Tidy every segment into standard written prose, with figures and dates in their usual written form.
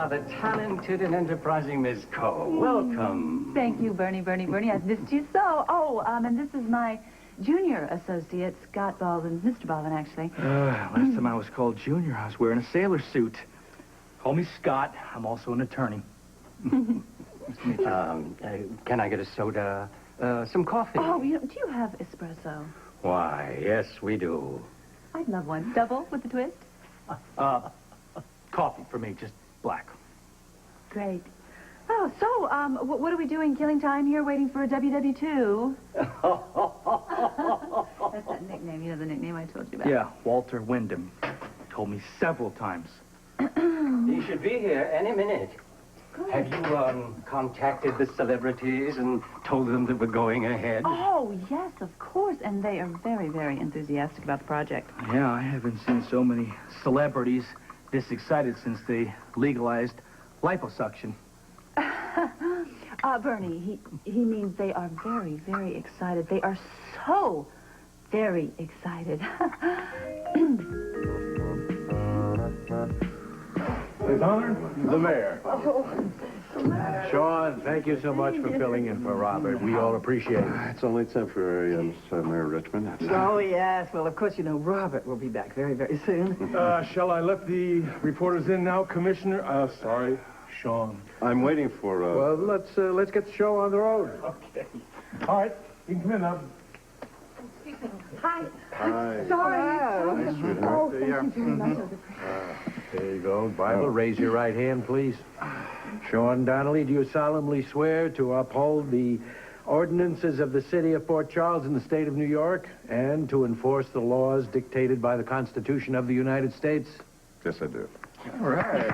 the talented and enterprising Miss Coe. Welcome. Thank you, Bernie. I've missed you so. Oh, and this is my junior associate, Scott Baldwin. Mr. Baldwin, actually. Last time I was called junior, I was wearing a sailor suit. Call me Scott. I'm also an attorney. Can I get a soda? Some coffee? Oh, do you have espresso? Why, yes, we do. I'd love one. Double with a twist? Coffee for me, just black. Great. Oh, so, what are we doing? Killing time here, waiting for a WW2? That's that nickname, the nickname I told you about. Yeah, Walter Wyndham. Told me several times. He should be here any minute. Good. Have you, contacted the celebrities and told them that we're going ahead? Oh, yes, of course. And they are very, very enthusiastic about the project. Yeah, I haven't seen so many celebrities this excited since they legalized liposuction. Bernie, he means they are very, very excited. They are so very excited. His Honor, the Mayor. Sean, thank you so much for filling in for Robert. We all appreciate it. It's only temporary, Mayor Richmond. Oh, yes. Well, of course, Robert will be back very, very soon. Shall I let the reporters in now, Commissioner? Sorry, Sean. I'm waiting for, Well, let's get the show on the road. Okay. All right, you can come in now. Hi. Hi. Sorry. Hi, sweetheart. Oh, thank you very much. There you go. Bible, raise your right hand, please. Sean Donnelly, do you solemnly swear to uphold the ordinances of the city of Port Charles in the state of New York and to enforce the laws dictated by the Constitution of the United States? Yes, I do. All right.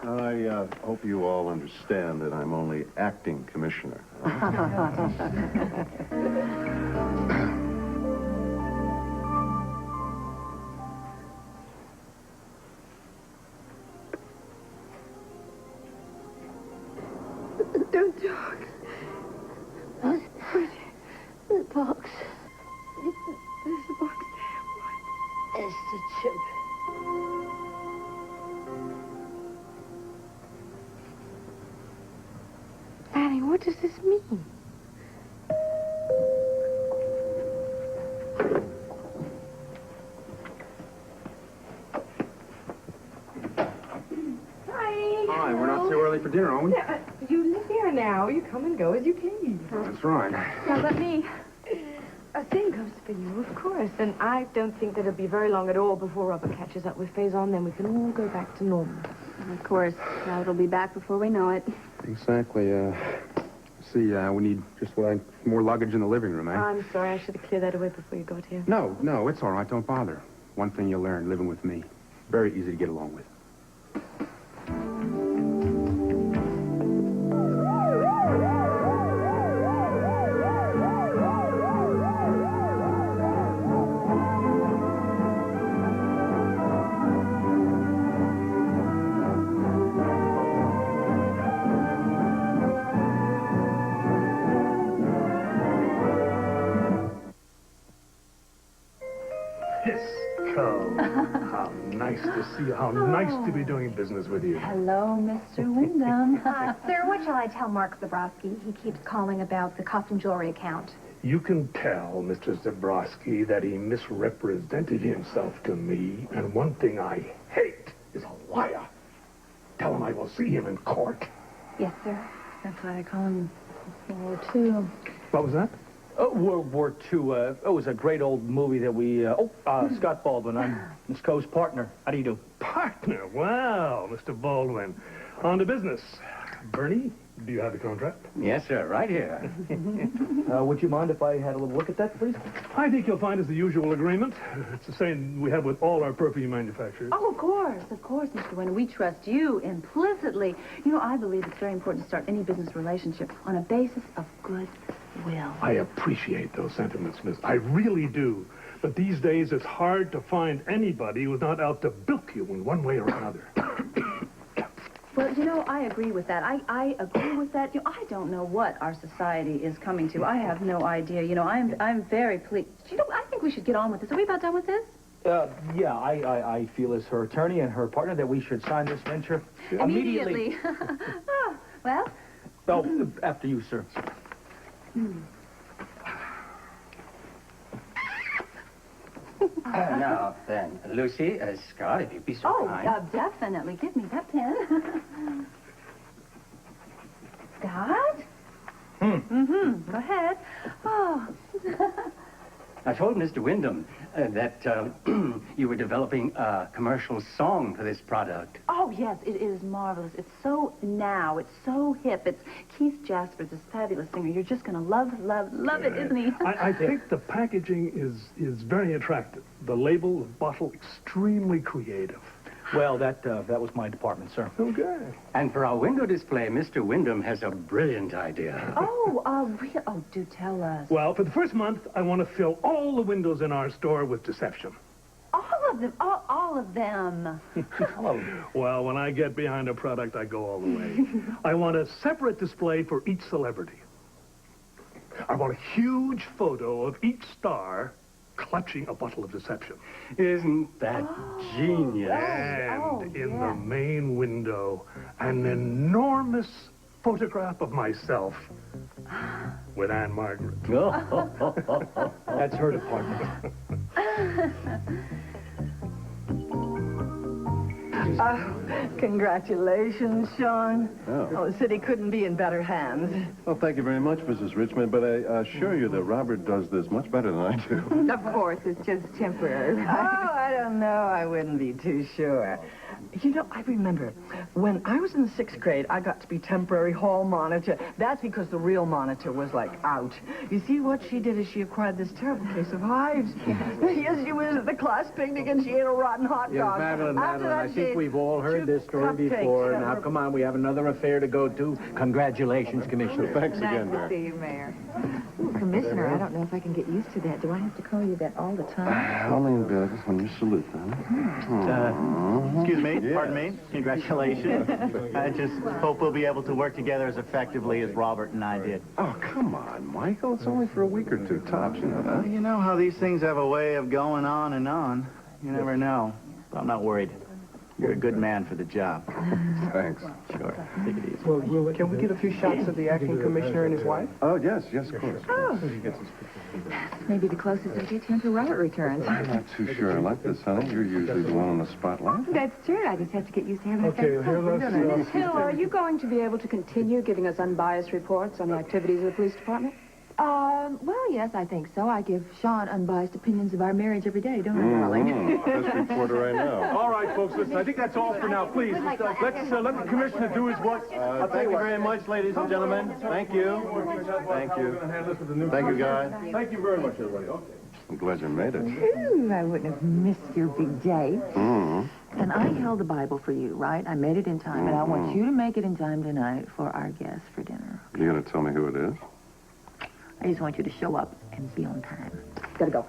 I hope you all understand that I'm only acting commissioner. Don't talk. What? The box. There's a box there. What? It's the chip. Annie, what does this mean? Hi, we're not too early for dinner, are we? Yeah, you live here now. You come and go as you please. That's right. Now, let me... A thing goes for you, of course. And I don't think that it'll be very long at all before Robert catches up with Faison. Then we can all go back to normal. Of course. Now it'll be back before we know it. Exactly. We need just more luggage in the living room, eh? I'm sorry. I should have cleared that away before you got here. No, it's all right. Don't bother. One thing you'll learn living with me. Very easy to get along with. How nice to see you. How nice to be doing business with you. Hello, Mr. Wyndham. Sir, what shall I tell Mark Zabrowski? He keeps calling about the costume jewelry account. You can tell Mr. Zabrowski that he misrepresented himself to me, and one thing I hate is a liar. Tell him I will see him in court. Yes, sir. That's why I call him World War II. What was that? World War II. It was a great old movie that we... Scott Baldwin. I'm Miss Coe's partner. How do you do? Partner? Wow, Mr. Baldwin. On to business. Bernie, do you have the contract? Yes, sir, right here. Would you mind if I had a little look at that, please? I think you'll find it's the usual agreement. It's the same we have with all our perfume manufacturers. Oh, of course, Mr. Wyndham. We trust you implicitly. I believe it's very important to start any business relationship on a basis of goodwill. I appreciate those sentiments, miss. I really do. But these days, it's hard to find anybody who's not out to bilk you in one way or another. Well, I agree with that. I agree with that. I don't know what our society is coming to. I have no idea. I'm very pleased. I think we should get on with this. Are we about done with this? Yeah, I feel as her attorney and her partner that we should sign this venture immediately. Oh, well, Oh, after you, sir. Now, then, Lucy, Scott, if you'd be so kind. definitely. Give me that pen. Scott? Go ahead. Oh. I told Mr. Wyndham that you were developing a commercial song for this product. Oh, yes, it is marvelous. It's so now. It's so hip. It's Keith Jaspers, this fabulous singer. You're just going to love it, isn't he? I think the packaging is very attractive. The label, the bottle, extremely creative. Well, that was my department, sir. Okay. And for our window display, Mr. Wyndham has a brilliant idea. Do tell us. Well, for the first month, I want to fill all the windows in our store with deception. All of them. All of them. Well, when I get behind a product, I go all the way. I want a separate display for each celebrity. I want a huge photo of each star clutching a bottle of deception. Isn't that genius? And in the main window, an enormous photograph of myself with Anne Margaret. That's her department. Congratulations, Sean. Oh. The city couldn't be in better hands. Well, thank you very much, Mrs. Richmond, but I assure you that Robert does this much better than I do. Of course, it's just temporary. Oh, I don't know. I wouldn't be too sure. You know, I remember when I was in the 6th grade, I got to be temporary hall monitor. That's because the real monitor was, like, out. You see, what she did is she acquired this terrible case of hives. Yes, she was at the class picnic and she ate a rotten hot Yes, dog. Madeline, After that, I she think ate we've all heard 2 this story cupcakes. before. Now, come on, we have another affair to go to. Congratulations, Commissioner. Thanks again, Nice to Mayor. see you, Mayor. Ooh, Commissioner, I don't know if I can get used to that. Do I have to call you that all the time? Only when you salute them. Excuse me, pardon me. Congratulations. I just hope we'll be able to work together as effectively as Robert and I did. Oh, come on, Michael. It's only for a week or 2 tops, you know that. You know how these things have a way of going on and on. You never know. But I'm not worried. You're a good man for the job. Thanks. Sure. Take it easy. Well, can we get a few shots of the acting commissioner and his wife? Oh, yes, of course. Maybe the closest we get to until Robert returns. I'm not too sure I like this, honey. You're usually the one on the spotlight. That's true. I just have to get used to having a Okay, face. here, let's... Miss Hill, are you going to be able to continue giving us unbiased reports on the activities of the police department? Well, yes, I think so. I give Sean unbiased opinions of our marriage every day, don't I, darling? Best reporter I know. All right, folks, listen, I think that's all for now. Please, let's let the commissioner do his work. Thank you very much, ladies and gentlemen. Thank you. Thank you. Thank you, guys. Thank you very much, everybody. Okay. I'm glad you made it. Ooh, I wouldn't have missed your big day. And I held the Bible for you, right? I made it in time, and I want you to make it in time tonight for our guests for dinner. You gonna tell me who it is? I just want you to show up and be on time. Gotta go.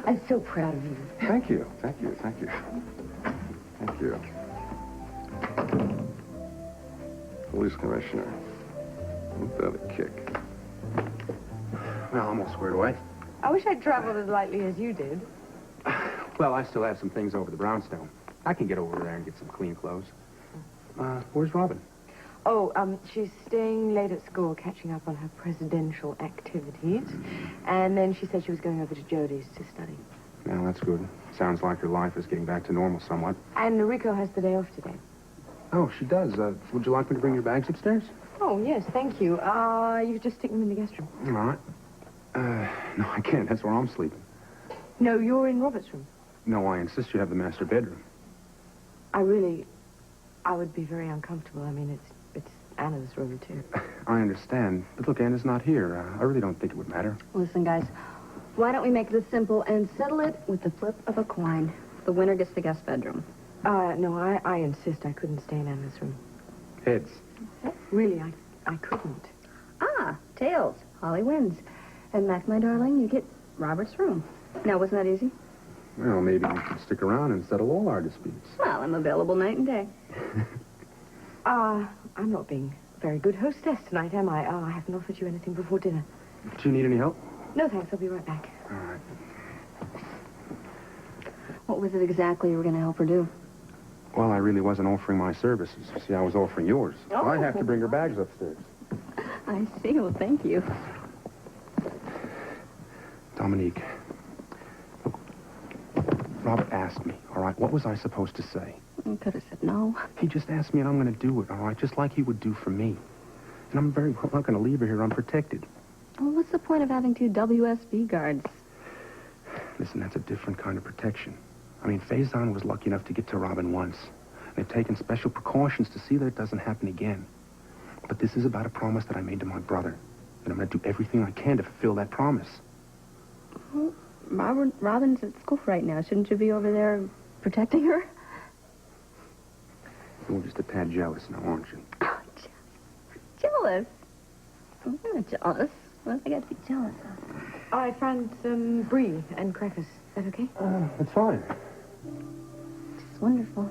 I'm so proud of you. Thank you. Thank you. Police commissioner. Ain't that a kick? Well, almost squared away. I wish I'd traveled as lightly as you did. Well, I still have some things over the brownstone. I can get over there and get some clean clothes. Where's Robin? Oh, she's staying late at school, catching up on her presidential activities. And then she said she was going over to Jody's to study. Well, that's good. Sounds like her life is getting back to normal somewhat. And Noriko has the day off today. Oh, she does. Would you like me to bring your bags upstairs? Oh, yes, thank you. You could just stick them in the guest room. All right. No, I can't. That's where I'm sleeping. No, you're in Robert's room. No, I insist you have the master bedroom. I would be very uncomfortable. I mean, it's Anna's room, too. I understand. But look, Anna's not here. I really don't think it would matter. Listen, guys, why don't we make this simple and settle it with the flip of a coin? The winner gets the guest bedroom. No, I insist I couldn't stay in Anna's room. Heads. Really, I couldn't. Ah, tails. Holly wins. And Mac, my darling, you get Robert's room. Now, wasn't that easy? Well, maybe you should stick around and settle all our disputes. Well, I'm available night and day. I'm not being a very good hostess tonight, am I? I haven't offered you anything before dinner. Do you need any help? No, thanks. I'll be right back. All right. What was it exactly you were going to help her do? Well, I really wasn't offering my services. See, I was offering yours. Oh. I have to bring her bags upstairs. I see. Well, thank you. Dominique, look, Robert asked me, all right, what was I supposed to say? I could have said no. He just asked me and I'm going to do it, all right, just like he would do for me. And I'm not going to leave her here unprotected. Well, what's the point of having 2 WSB guards? Listen, that's a different kind of protection. I mean, Faison was lucky enough to get to Robin once. They've taken special precautions to see that it doesn't happen again. But this is about a promise that I made to my brother. And I'm going to do everything I can to fulfill that promise. Well, Robin's at school right now. Shouldn't you be over there protecting her? You're just a tad jealous now, aren't you? Oh, jealous? I'm not jealous. What have I got to be jealous of? I found some brie and crackers. Is that okay? It's fine. It's wonderful.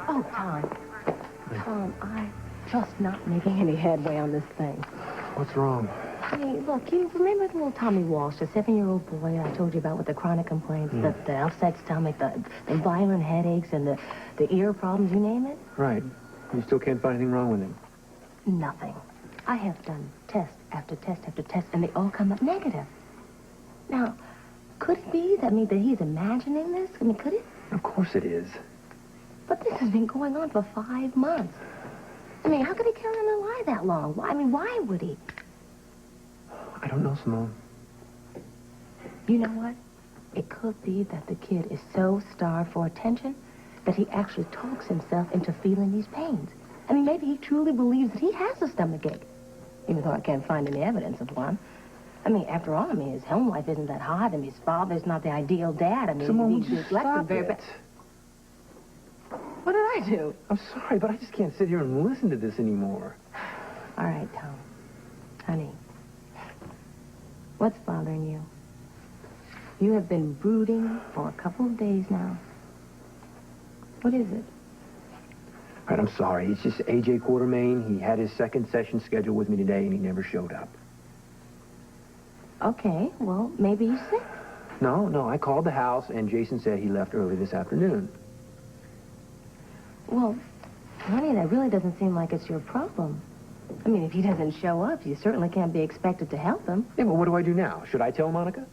Oh, Tom. Tom, I'm just not making any headway on this thing. What's wrong? Hey, look, you remember the little Tommy Walsh, the 7-year-old boy I told you about with the chronic complaints, the upset stomach, the violent headaches, and the ear problems, you name it? Right. You still can't find anything wrong with him? Nothing. I have done test after test after test, and they all come up negative. Now, could it be that he's imagining this? I mean, could it? Of course it is. But this has been going on for 5 months. I mean, how could he carry on a lie that long? Why would he? I don't know, Simone. You know what? It could be that the kid is so starved for attention that he actually talks himself into feeling these pains. I mean, maybe he truly believes that he has a stomachache, even though I can't find any evidence of one. I mean, after all, his home life isn't that hot, and his father's not the ideal dad. I mean, Simone, he's just neglected stop very it. bad. What did I do? I'm sorry, but I just can't sit here and listen to this anymore. All right, Tom. Honey, what's bothering you? You have been brooding for a couple of days now. What is it? All right, I'm sorry. It's just A.J. Quartermain. He had his second session scheduled with me today, and he never showed up. Okay, well, maybe he's sick. No, I called the house, and Jason said he left early this afternoon. Well, honey, that really doesn't seem like it's your problem. I mean, if he doesn't show up, you certainly can't be expected to help him. Yeah, but what do I do now? Should I tell Monica?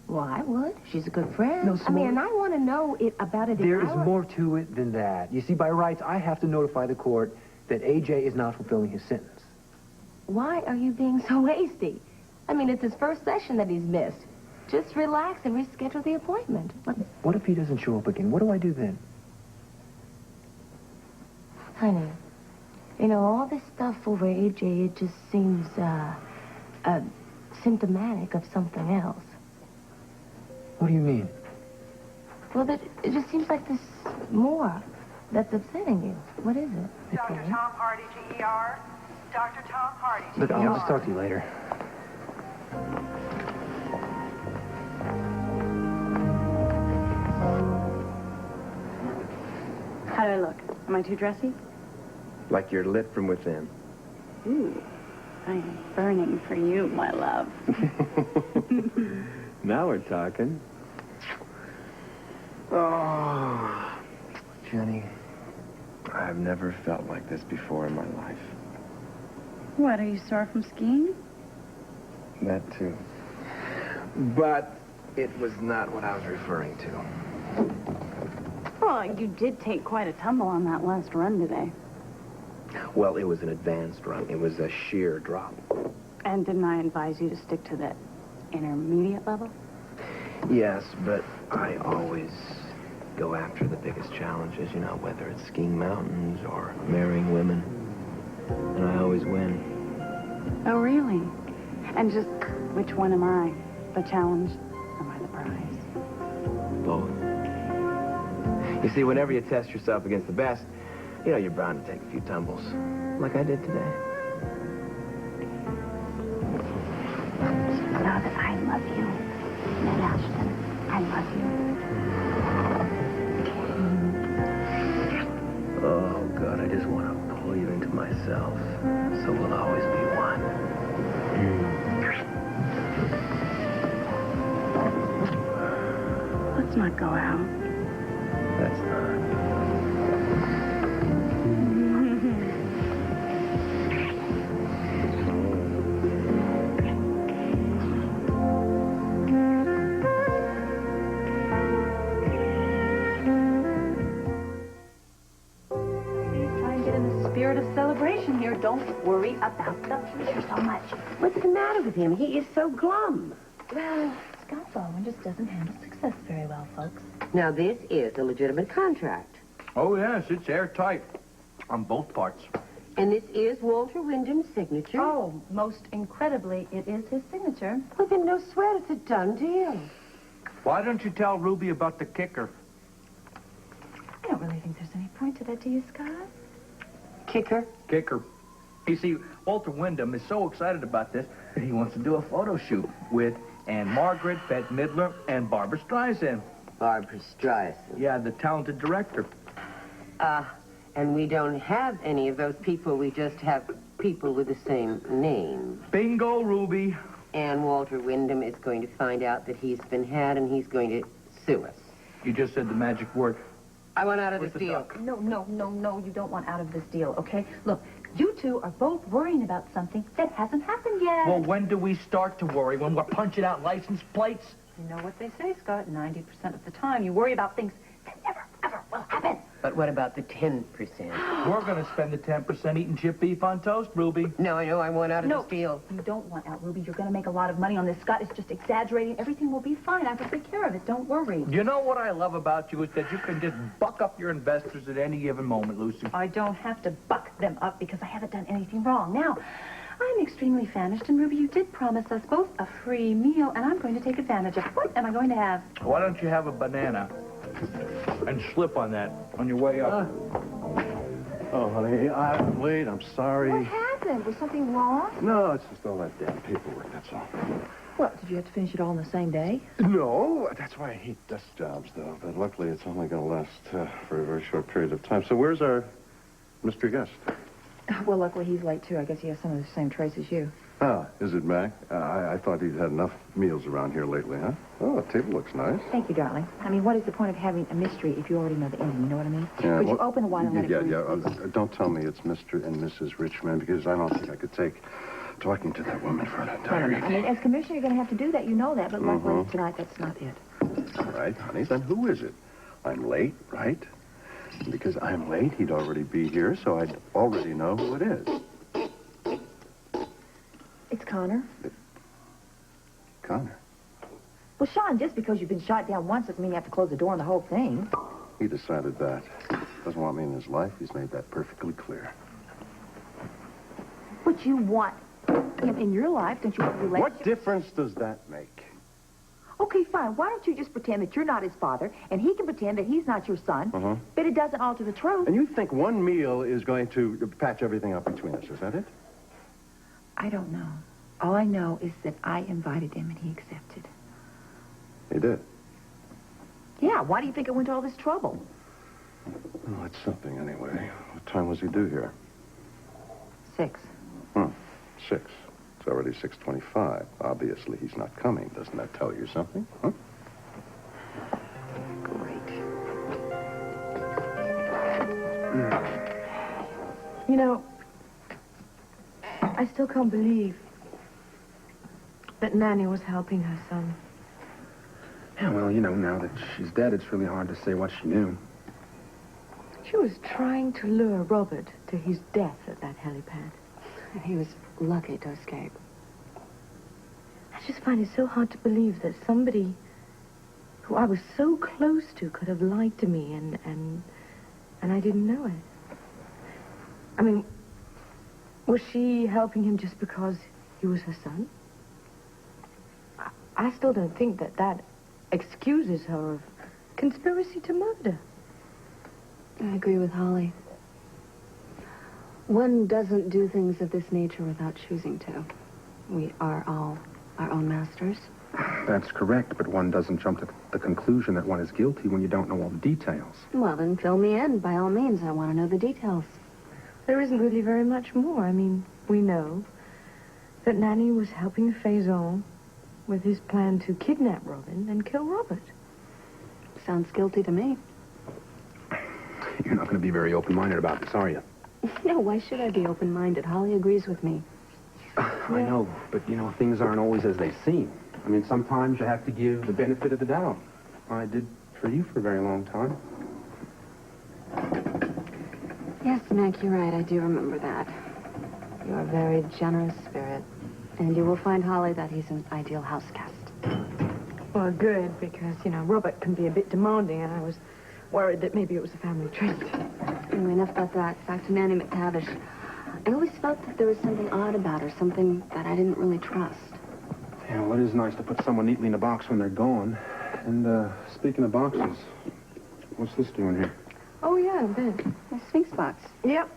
Well, I would. She's a good friend. No, I mean, Simone. and I want to know about it. There is more to it than that. You see, by rights, I have to notify the court that A.J. is not fulfilling his sentence. Why are you being so hasty? I mean, it's his first session that he's missed. Just relax and reschedule the appointment. What if he doesn't show up again? What do I do then? Honey, you know, all this stuff over A.J., it just seems, symptomatic of something else. What do you mean? Well, it just seems like there's more that's upsetting you. What is it? Dr. Okay. Tom Hardy, GER. Dr. Tom Hardy, Look, GER. I'll just talk to you later. How do I look? Am I too dressy? Like you're lit from within. Ooh, I am burning for you, my love. Now we're talking. Oh, Jenny, I've never felt like this before in my life. What, are you sore from skiing? That too. But it was not what I was referring to. Well, you did take quite a tumble on that last run today. Well, it was an advanced run. It was a sheer drop. And didn't I advise you to stick to the intermediate level? Yes, but I always go after the biggest challenges, you know, whether it's skiing mountains or marrying women. And I always win. Oh, really? And just which one am I? The challenge or am I the prize? Both. You see, whenever you test yourself against the best, you know, you're bound to take a few tumbles, like I did today. Love, I love you. Ned Ashton, I love you. Oh, God, I just want to pull you myself, so we'll always be one. Let's not go out. That's not. Spirit of celebration here. Don't worry about the future so much. What's the matter with him? He is so glum. Well, Scott Baldwin just doesn't handle success very well, folks. Now, this is a legitimate contract. Oh, yes, it's airtight on both parts. And this is Walter Wyndham's signature. Oh, most incredibly, it is his signature. Well, then no sweat. It's a done deal. Why don't you tell Ruby about the kicker? I don't really think there's any point to that, do you, Scott? Kicker? Kicker. You see, Walter Wyndham is so excited about this that he wants to do a photo shoot with Anne Margaret, Bette Midler, and Barbara Streisand. Barbara Streisand. Yeah, the talented director. And we don't have any of those people. We just have people with the same name. Bingo, Ruby. And Walter Wyndham is going to find out that he's been had, and he's going to sue us. You just said the magic word. I want out of this deal. No, you don't want out of this deal, okay? Look, you two are both worrying about something that hasn't happened yet. Well, when do we start to worry? When we're punching out license plates? You know what they say, Scott. 90% of the time, you worry about things that never, ever will happen. But what about the 10%? We're going to spend the 10% eating chip beef on toast, Ruby. No, I know. I want out of this deal. You don't want out, Ruby. You're going to make a lot of money on this. Scott is just exaggerating. Everything will be fine. I will take care of it. Don't worry. You know what I love about you is that you can just buck up your investors at any given moment, Lucy. I don't have to buck them up because I haven't done anything wrong. Now, I'm extremely famished, and Ruby, you did promise us both a free meal, and I'm going to take advantage of it. What am I going to have? Why don't you have a banana and slip on that on your way up? Oh, honey, I'm late. I'm sorry. What happened? Was something wrong? No, it's just all that damn paperwork, that's all. What, did you have to finish it all in the same day? No, that's why I hate desk jobs, though. But luckily, it's only going to last for a very short period of time. So where's our mystery guest? Well, luckily he's late, too. I guess he has some of the same traits as you. Ah, is it Mac? I thought he'd had enough meals around here lately, huh? Oh, the table looks nice. Thank you, darling. I mean, what is the point of having a mystery if you already know the ending? You know what I mean? Yeah, Would you open the wine and let it breathe? Yeah. Don't tell me it's Mr. and Mrs. Richmond, because I don't think I could take talking to that woman for an entire I mean, as commissioner, you're going to have to do that. You know that. But luckily, tonight, that's not it. All right, honey. Then who is it? I'm late, right? And because I'm late, he'd already be here, so I'd already know who it is. It's Connor. Connor. Well, Sean, just because you've been shot down once doesn't mean you have to close the door on the whole thing. He decided that. Doesn't want me in his life. He's made that perfectly clear. But you want him in your life, don't you want a relationship? What difference does that make? Okay, fine. Why don't you just pretend that you're not his father, and he can pretend that he's not your son, but it doesn't alter the truth. And you think one meal is going to patch everything up between us, is that it? I don't know. All I know is that I invited him and he accepted. He did? Yeah, why do you think I went to all this trouble? Well, that's something anyway. What time was he due here? 6. 6. It's already 6:25. Obviously, he's not coming. Doesn't that tell you something? Huh? Great. You know, I still can't believe that Nanny was helping her son. Yeah, well, you know, now that she's dead, it's really hard to say what she knew. She was trying to lure Robert to his death at that helipad. And he was lucky to escape. I just find it so hard to believe that somebody who I was so close to could have lied to me and I didn't know it. I mean, was she helping him just because he was her son? I still don't think that excuses her of conspiracy to murder. I agree with Holly. One doesn't do things of this nature without choosing to. We are all our own masters. That's correct, but one doesn't jump to the conclusion that one is guilty when you don't know all the details. Well, then fill me in. By all means, I want to know the details. There isn't really very much more. I mean, we know that Nanny was helping Faison with his plan to kidnap Robin and kill Robert. Sounds guilty to me. You're not going to be very open-minded about this, are you? No, why should I be open-minded? Holly agrees with me. I know, but, you know, things aren't always as they seem. I mean, sometimes you have to give the benefit of the doubt. I did for you for a very long time. Yes, Mac, you're right. I do remember that. You're a very generous spirit. And you will find, Holly, that he's an ideal house guest. Well, good, because, you know, Robert can be a bit demanding, and I was worried that maybe it was a family trait. Anyway, enough about that. Back to Nanny McTavish. I always felt that there was something odd about her, something that I didn't really trust. Yeah, well, it is nice to put someone neatly in a box when they're gone. And, speaking of boxes, what's this doing here? Oh, yeah, Ben. The Sphinx box. Yep.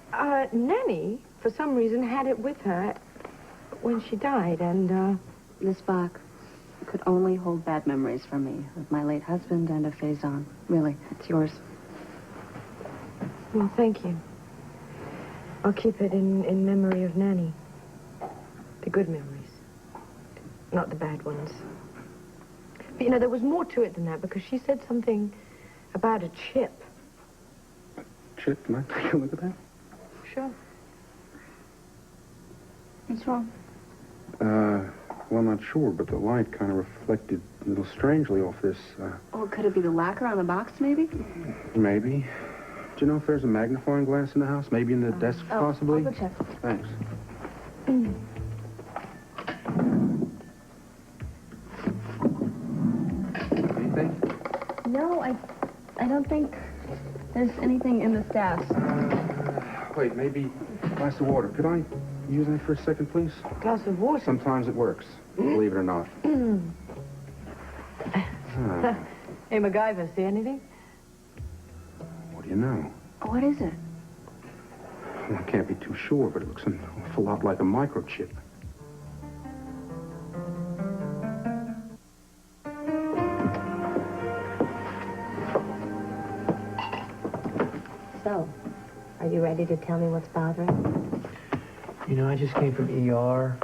Nanny, for some reason, had it with her when she died, and, This box could only hold bad memories for me of my late husband and of Faison. Really, it's yours. Well, thank you. I'll keep it in memory of Nanny. The good memories, not the bad ones. But, you know, there was more to it than that, because she said something about a chip. Chip, can I take a look at that? Sure. What's wrong? Well, I'm not sure, but the light kind of reflected a little strangely off this, Oh, could it be the lacquer on the box, maybe? Maybe. Do you know if there's a magnifying glass in the house? Maybe in the desk, possibly? I'll go check. Thanks. Anything? No, I don't think there's anything in the stash. Wait, maybe a glass of water. Could I use that for a second, please? Glass of water? Sometimes it works, believe it or not. Hey, MacGyver, see anything? What do you know? What is it? Well, I can't be too sure, but it looks an awful lot like a microchip. So, are you ready to tell me what's bothering? You know, I just came from ER.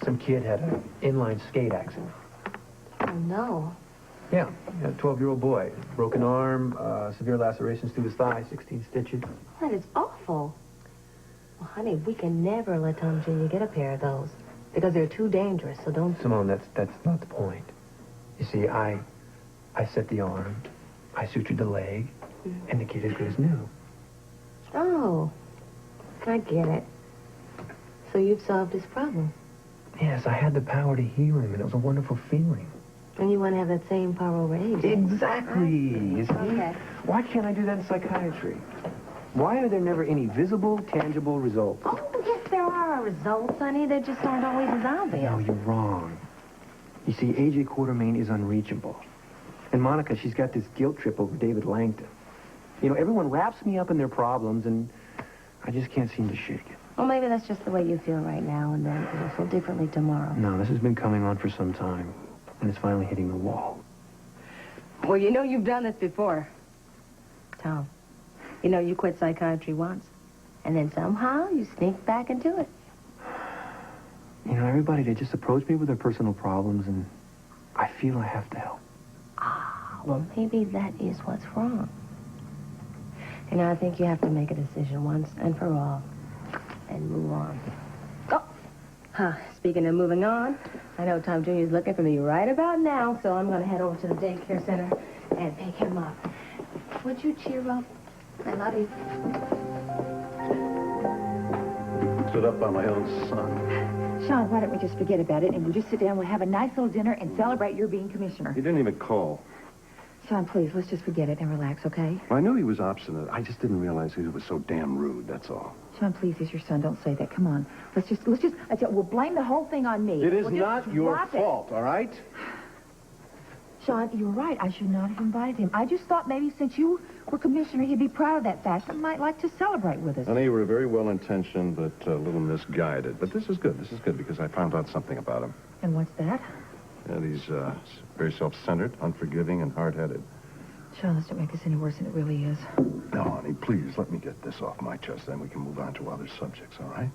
Some kid had an inline skate accident. Oh, no. Yeah, a 12-year-old boy. Broken arm, severe lacerations through his thigh, 16 stitches. That is awful. Well, honey, we can never let Tom Jr. get a pair of those because they're too dangerous, so don't... Simone, that's not the point. You see, I set the arm, I sutured the leg, and the kid is good as new. Oh, I get it. So you've solved his problem. Yes, I had the power to heal him, and it was a wonderful feeling. And you want to have that same power over age. Exactly. You see? Okay. Why can't I do that in psychiatry? Why are there never any visible, tangible results? Oh, yes, there are results, honey. They just aren't always as obvious. No, you're wrong. You see, A.J. Quartermain is unreachable. And Monica, she's got this guilt trip over David Langton. You know, everyone wraps me up in their problems, and I just can't seem to shake it. Well, maybe that's just the way you feel right now, and then you'll feel differently tomorrow. No, this has been coming on for some time, and it's finally hitting the wall. Well, you know you've done this before. Tom, you know you quit psychiatry once, and then somehow you sneak back into it. You know, everybody, they just approach me with their personal problems, and I feel I have to help. Ah, well, maybe that is what's wrong. You know, I think you have to make a decision once and for all and move on. Oh, speaking of moving on, I know Tom Jr. is looking for me right about now, so I'm going to head over to the daycare center and pick him up. Would you cheer up? I love you. Stood up by my own son. Sean, why don't we just forget about it and we'll just sit down, we'll have a nice little dinner and celebrate your being commissioner. He didn't even call. Sean, please, let's just forget it and relax, okay? I knew he was obstinate. I just didn't realize he was so damn rude, that's all. Sean, please, he's your son. Don't say that. Come on. Let's just, we'll blame the whole thing on me. It is We'll just not your drop it. fault, all right? Sean, you're right. I should not have invited him. I just thought maybe since you were commissioner, he'd be proud of that fact and might like to celebrate with us. Honey, you were very well-intentioned, but a little misguided. But this is good. This is good because I found out something about him. And what's that? And he's very self-centered, unforgiving, and hard-headed. Sean, this don't make this any worse than it really is. No, honey, please, let me get this off my chest, then we can move on to other subjects, all right?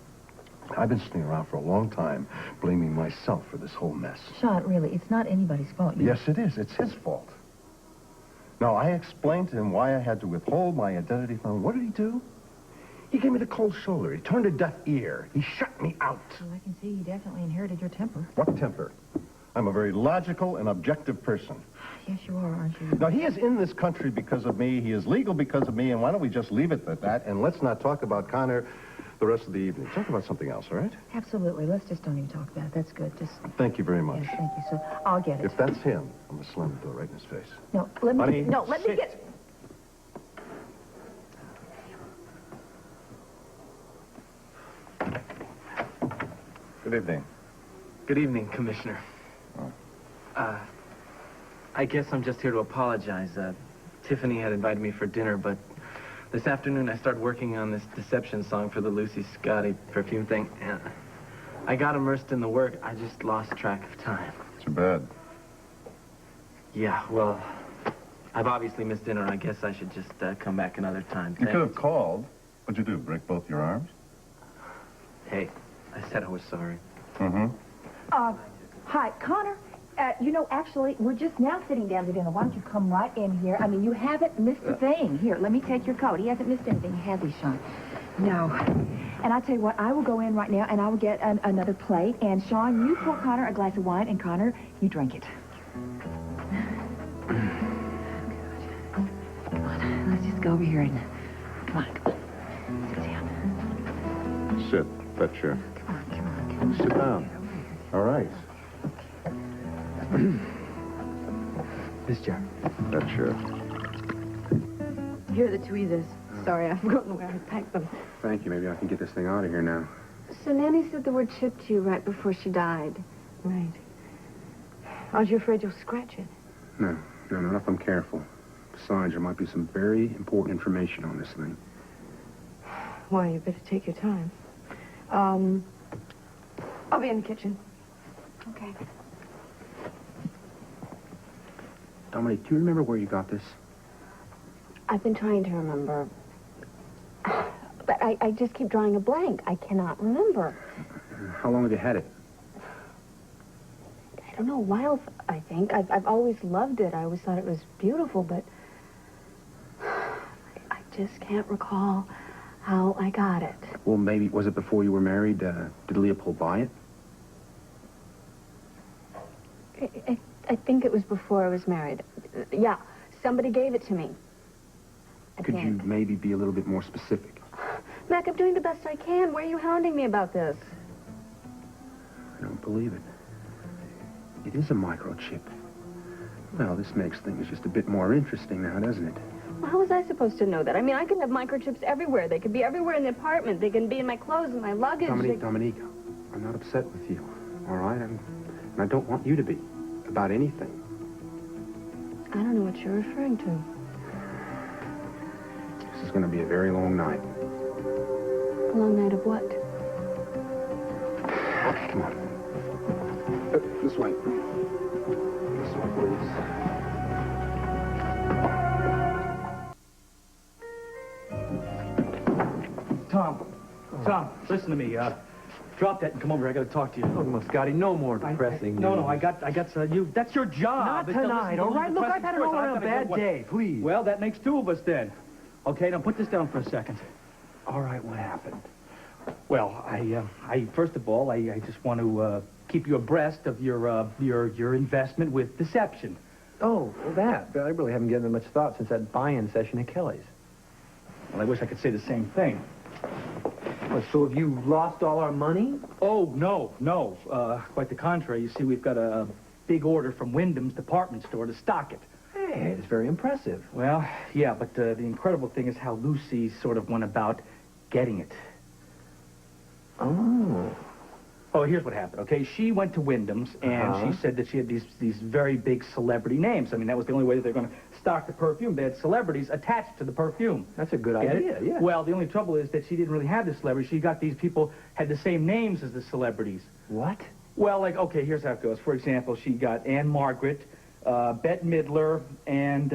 I've been sitting around for a long time blaming myself for this whole mess. Sean, really, it's not anybody's fault. Yes, it is. It's his fault. Now, I explained to him why I had to withhold my identity from him. What did he do? He gave me the cold shoulder. He turned a deaf ear. He shut me out. Well, I can see he definitely inherited your temper. What temper? I'm a very logical and objective person. Yes, you are, aren't you? Now, he is in this country because of me. He is legal because of me. And why don't we just leave it at that? And let's not talk about Connor the rest of the evening. Talk about something else, all right? Absolutely. Let's just don't even talk about it. That's good. Just... Thank you very much. Yes, thank you. So I'll get it. If that's him, I'm going to slam the door right in his face. No, let me... Honey, no, let me sit. get... Good evening. Good evening, Commissioner. I guess I'm just here to apologize. Tiffany had invited me for dinner, but this afternoon I started working on this deception song for the Lucy Scotti perfume thing, and I got immersed in the work. I just lost track of time. Too bad. Yeah, well, I've obviously missed dinner. I guess I should just come back another time. You could have called. What'd you do, break both your arms? Hey, I said I was sorry. Mm-hmm. Hi, Connor. You know, actually, we're just now sitting down to dinner. Why don't you come right in here? I mean, you haven't missed a thing. Here, let me take your coat. He hasn't missed anything, has he, Sean? No. And I'll tell you what, I will go in right now, and I will get another plate. And, Sean, you pour Connor a glass of wine, and Connor, you drink it. Come on, let's just go over here and... Come on. Sit down. Sit. That chair. Come on. Sit down. All right. This chair. That chair. Here are the tweezers. Sorry, I've forgotten where I packed them. Thank you. Maybe I can get this thing out of here now. So Nanny said the word chip to you right before she died. Right. Aren't you afraid you'll scratch it? No, not if I'm careful. Besides, there might be some very important information on this thing. Why, you better take your time. I'll be in the kitchen. Okay. Dominique, do you remember where you got this? I've been trying to remember. But I just keep drawing a blank. I cannot remember. How long have you had it? I don't know, a while, I think. I've always loved it. I always thought it was beautiful, but I just can't recall how I got it. Well, maybe, was it before you were married? Did Leopold buy it? I think it was before I was married. Yeah, somebody gave it to me. Could you maybe be a little bit more specific? Mac, I'm doing the best I can. Why are you hounding me about this? I don't believe it. It is a microchip. Well, this makes things just a bit more interesting now, doesn't it? Well, how was I supposed to know that? I mean, I could have microchips everywhere. They could be everywhere in the apartment. They can be in my clothes and my luggage. Dominique, I'm not upset with you, all right? And I don't want you to be about anything. I don't know what you're referring to. This is going to be a very long night. A long night of what? Okay, come on. This way. This way, please. Tom, listen to me. Drop that and come over here. I got to talk to you. Oh, Scotty, no more depressing No, news. I got you. That's your job. Not tonight, all right? Look, I've had an all-around bad day. Please. Well, that makes two of us then. Okay, now put this down for a second. All right, what happened? Well, I first of all, I just want to keep you abreast of your investment with deception. Oh, well, that. But I really haven't given it much thought since that buy-in session at Kelly's. Well, I wish I could say the same thing. Well, so have you lost all our money? Oh, no. Quite the contrary. You see, we've got a big order from Wyndham's department store to stock it. Hey, it's very impressive. Well, yeah, but the incredible thing is how Lucy sort of went about getting it. Oh, here's what happened, okay? She went to Wyndham's, and she said that she had these very big celebrity names. I mean, that was the only way that they're going to stock the perfume. They had celebrities attached to the perfume. That's a good Get idea, it? yeah. Well, the only trouble is that she didn't really have the celebrities. She got these people had the same names as the celebrities. What? Well, like, okay, here's how it goes. For example, she got Anne Margaret, Bette Midler, and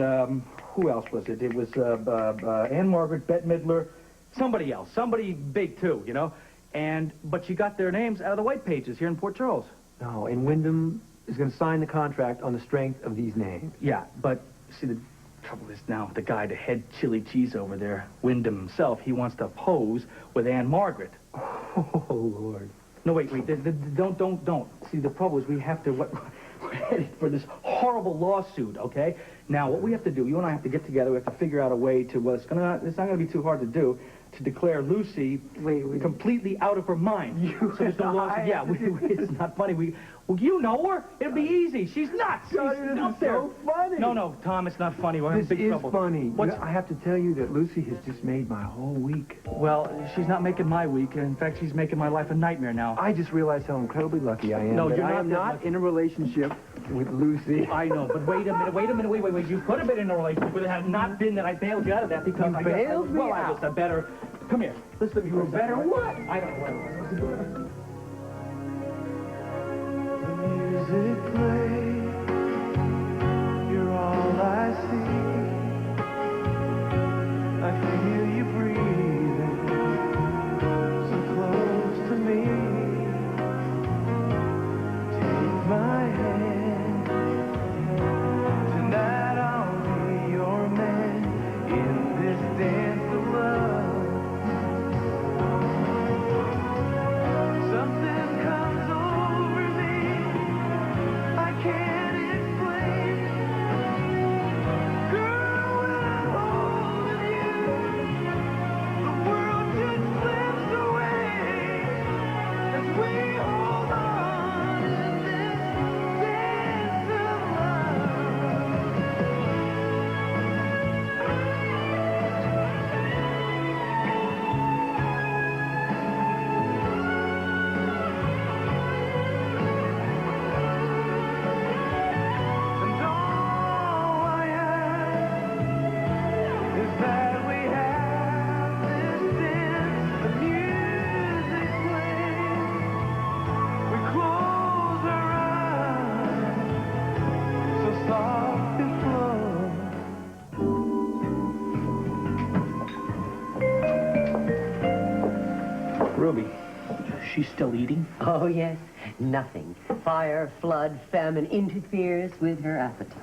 who else was it? It was Anne Margaret, Bette Midler, somebody else, somebody big too, you know. But she got their names out of the white pages here in Port Charles. No, and Wyndham is going to sign the contract on the strength of these names. Yeah, but see, the trouble is now the guy, the head chili cheese over there, Wyndham himself, he wants to pose with Anne Margaret. Oh, Lord. No, wait, don't. See, the problem is we're headed for this horrible lawsuit, okay? Now, what we have to do, you and I have to get together, we have to figure out a way to, well, it's not going to be too hard to do, to declare Lucy completely out of her mind. So there's no lawsuit. Yeah, it's not funny. Well, you know her. It'll be easy. She's nuts. She's up there. So funny. No, Tom, it's not funny. We're in big trouble. This is funny. What's... I have to tell you that Lucy has just made my whole week. Well, she's not making my week. In fact, she's making my life a nightmare now. I just realized how incredibly lucky I am. No, that you're I not am that not lucky. in a relationship with Lucy. I know, but wait a minute. You could have been in a relationship, but it had not been that I bailed you out of that because I bailed me I was a better... Come here. Listen to me. You were better what? I don't know. Music play, you're all I see. I feel you breathing so close to me. Take my hand, tonight I'll be your man in this dance of love. Something comes over me, I can't explain. Girl, when I'm holding you, the world just slips away as we hold on in this dance of love. And all I ask is that we have this dance, the music plays, we close our eyes, so soft and slow. Ruby, she's still eating? Oh, yes. Nothing. Fire, flood, famine interferes with her appetite.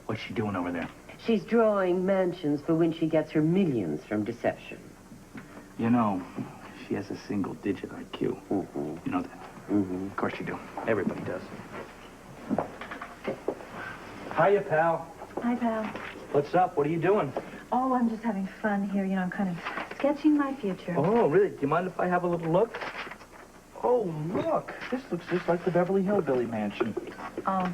What's she doing over there? She's drawing mansions for when she gets her millions from deception. You know, she has a single-digit IQ. You know that? Of course you do. Everybody does. Hiya, pal. Hi, pal. What's up? What are you doing? Oh, I'm just having fun here. You know, I'm kind of sketching my future. Oh, really? Do you mind if I have a little look? Oh, look. This looks just like the Beverly Hillbilly mansion. Oh,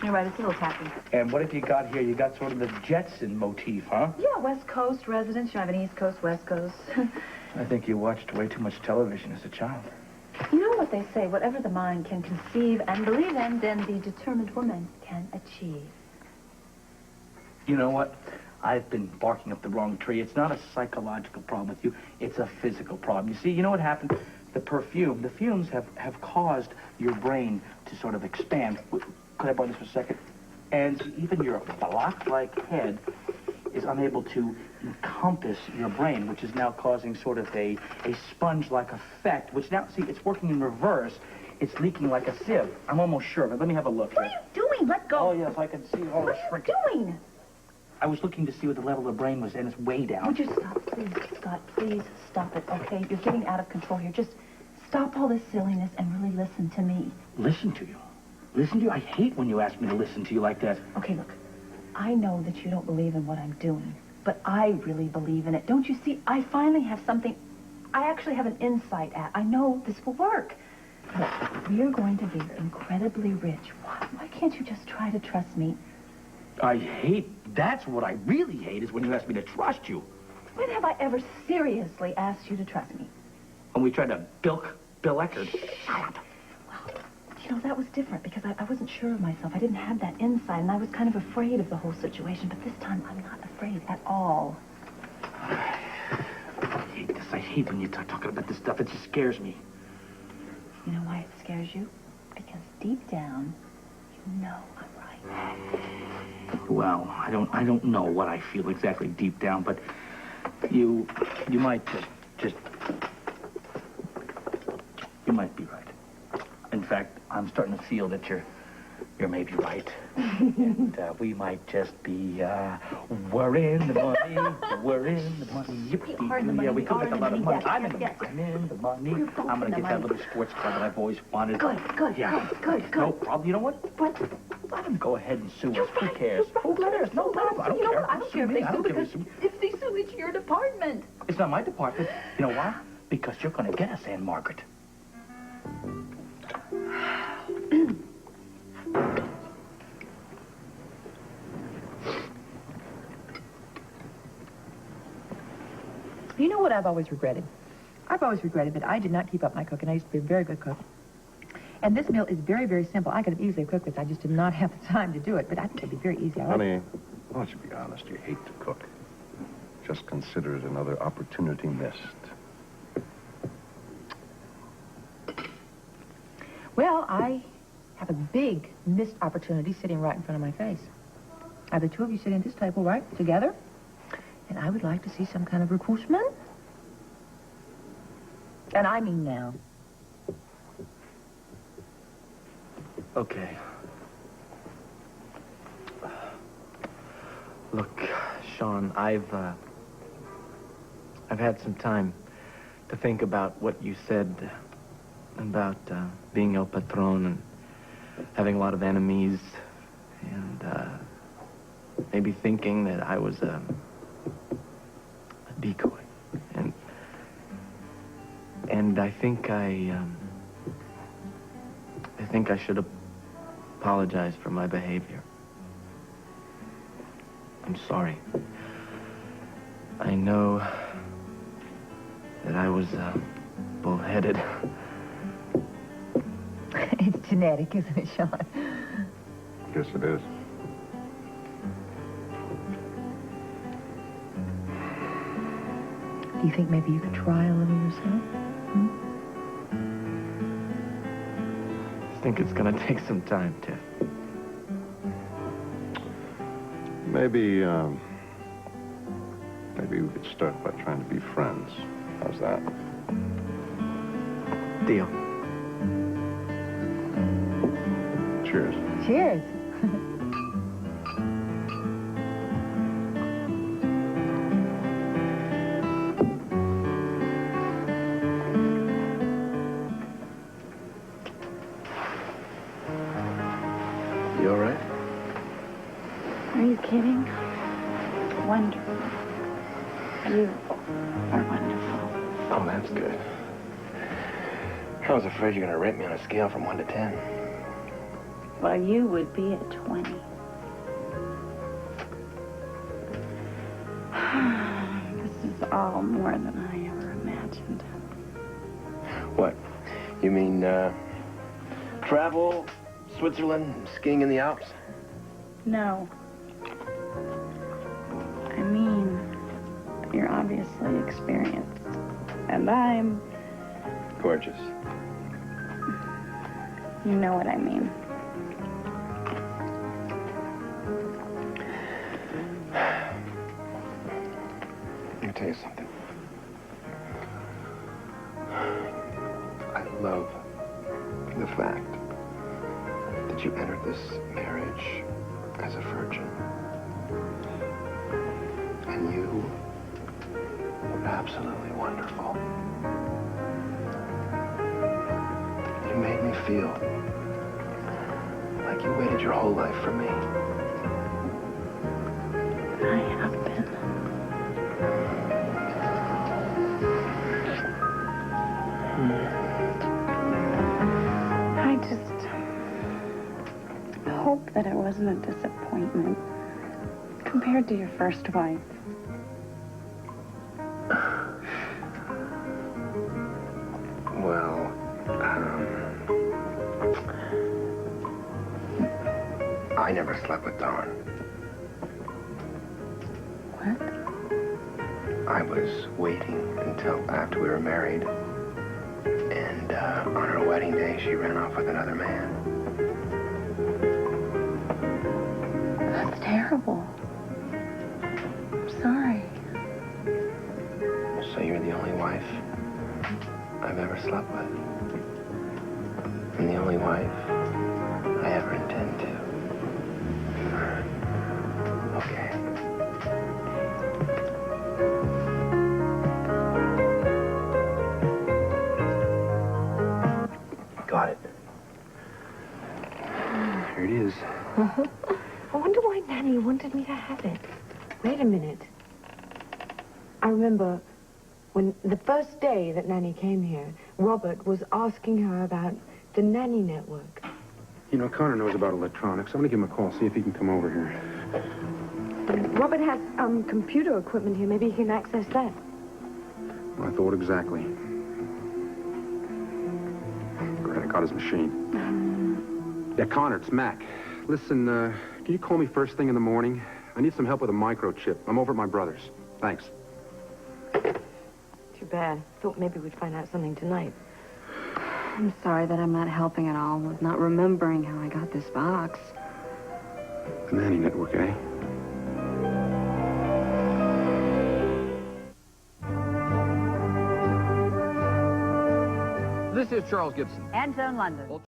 you're right. It's a little tacky. And what have you got here? You got sort of the Jetson motif, huh? Yeah, West Coast residence. You know, I have an East Coast, West Coast. I think you watched way too much television as a child. You know what they say, whatever the mind can conceive and believe in, then the determined woman can achieve. You know what? I've been barking up the wrong tree. It's not a psychological problem with you. It's a physical problem. You see, you know what happened? The fumes have caused your brain to sort of expand. Could I borrow this for a second? And even your block-like head is unable to encompass your brain, which is now causing sort of a sponge-like effect, which now, see, it's working in reverse. It's leaking like a sieve. I'm almost sure, but let me have a look What here. are you doing? Let go. Oh, yes, I can see all the shrink. What are you doing? I was looking to see what the level of the brain was, and it's way down. Would you stop, please, Scott? Please stop it, okay? You're getting out of control here. Just stop all this silliness and really listen to me. Listen to you? Listen to you? I hate when you ask me to listen to you like that. Okay, look. I know that you don't believe in what I'm doing, but I really believe in it. Don't you see? I finally have something I actually have an insight at. I know this will work. Look, we are going to be incredibly rich. Why can't you just try to trust me? That's what I really hate, is when you ask me to trust you. When have I ever seriously asked you to trust me? When we tried to bilk Bill Eckert. You know, that was different because I wasn't sure of myself. I didn't have that insight, and I was kind of afraid of the whole situation. But this time, I'm not afraid at all. I hate this. I hate when you start talking about this stuff. It just scares me. You know why it scares you? Because deep down, you know I'm right. Well, I don't know what I feel exactly deep down, but you might you might be right. In fact, I'm starting to feel that you're maybe right. And we might just be, we're in the money, we're in the money. Yippee-dee-doo. Yeah, we could make a lot of money. I'm in the money. I'm going to get that little sports car that I've always wanted. Good. No problem. You know what? Let them go ahead and sue us. Who cares? Who cares? No, let them. I don't You know care. what? I don't care if they I sue don't care because if they sue. if they sue, it's your department. It's not my department. You know why? Because you're going to get us, Ann Margaret. You know what I've always regretted? I've always regretted that I did not keep up my cooking. I used to be a very good cook. And this meal is very, very simple. I could have easily cooked this. I just did not have the time to do it. But I think it'd be very easy. Honey, why don't you be honest? You hate to cook. Just consider it another opportunity missed. Well, I have a big missed opportunity sitting right in front of my face. I have the two of you sitting at this table, right, together. And I would like to see some kind of recruitment. And I mean now. Okay. Look, Sean, I've had some time to think about what you said about being El Patron and having a lot of enemies and maybe thinking that I was a decoy. And I think I should apologize for my behavior. I'm sorry. I know that I was bullheaded. It's genetic, isn't it, Sean? Yes, it is. Do you think maybe you could try a little yourself? I think it's gonna take some time, Tiff. Maybe we could start by trying to be friends. How's that? Deal. Cheers. Cheers. You all right? Are you kidding? Wonderful. You are wonderful. Oh, that's good. I was afraid you're going to rate me on a scale from 1 to 10. Well, you would be at 20. This is all more than I ever imagined. What? You mean, travel, Switzerland, skiing in the Alps? No. I mean, you're obviously experienced. And I'm... Gorgeous. You know what I mean. Let me tell you something. I love the fact that you entered this marriage as a virgin. And you were absolutely wonderful. You made me feel like you waited your whole life for me. I have been. I just hope that it wasn't a disappointment compared to your first wife. Well, I never slept with Dawn. What? I was waiting until after we were married. And on her wedding day, she ran off with another man. horrible. I'm sorry. So you're the only wife I've ever slept with. And the only wife I ever intend to. Okay. Got it. Here it is. I wonder why Nanny wanted me to have it. Wait a minute. I remember when the first day that Nanny came here, Robert was asking her about the Nanny Network. You know, Connor knows about electronics. I'm going to give him a call, see if he can come over here. Robert has computer equipment here. Maybe he can access that. I thought exactly. Great, I got his machine. Yeah, Connor, it's Mac. Listen, can you call me first thing in the morning? I need some help with a microchip. I'm over at my brother's. Thanks. Too bad. Thought maybe we'd find out something tonight. I'm sorry that I'm not helping at all with not remembering how I got this box. The Nanny Network, eh? This is Charles Gibson. And Joan London.